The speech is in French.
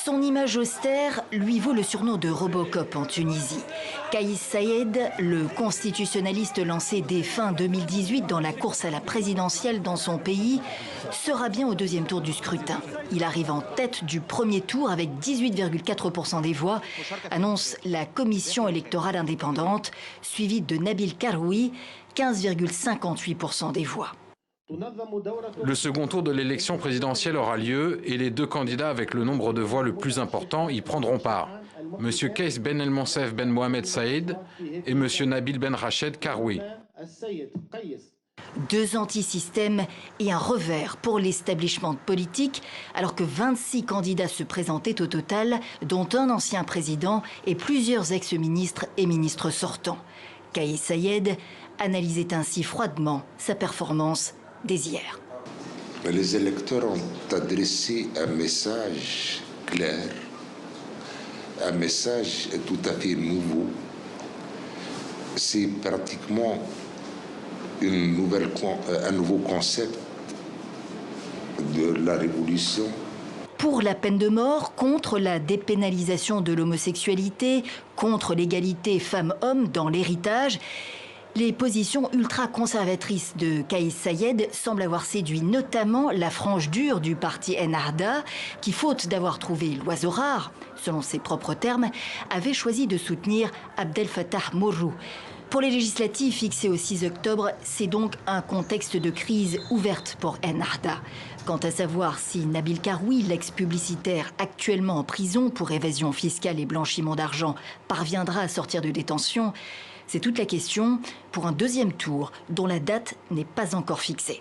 Son image austère lui vaut le surnom de Robocop en Tunisie. Kais Saied, le constitutionnaliste lancé dès fin 2018 dans la course à la présidentielle dans son pays, sera bien au deuxième tour du scrutin. Il arrive en tête du premier tour avec 18,4% des voix, annonce la commission électorale indépendante, suivie de Nabil Karoui, 15,58% des voix. Le second tour de l'élection présidentielle aura lieu et les deux candidats avec le nombre de voix le plus important y prendront part. Monsieur Kais Ben El Monsef Ben Mohamed Saïd et Monsieur Nabil Ben Rached Karoui. Deux anti-systèmes et un revers pour l'establishment politique, alors que 26 candidats se présentaient au total, dont un ancien président et plusieurs ex-ministres et ministres sortants. Kais Saied analysait ainsi froidement sa performance dès hier. Les électeurs ont adressé un message clair, un message tout à fait nouveau. C'est pratiquement un nouveau concept de la révolution. Pour la peine de mort, contre la dépénalisation de l'homosexualité, contre l'égalité femmes-hommes dans l'héritage, les positions ultra-conservatrices de Kais Saied semblent avoir séduit notamment la frange dure du parti Ennahda, qui, faute d'avoir trouvé l'oiseau rare, selon ses propres termes, avait choisi de soutenir Abdel Fattah Mourou. Pour les législatives fixées au 6 octobre, c'est donc un contexte de crise ouverte pour Ennahda. Quant à savoir si Nabil Karoui, l'ex-publicitaire actuellement en prison pour évasion fiscale et blanchiment d'argent, parviendra à sortir de détention, c'est toute la question pour un deuxième tour dont la date n'est pas encore fixée.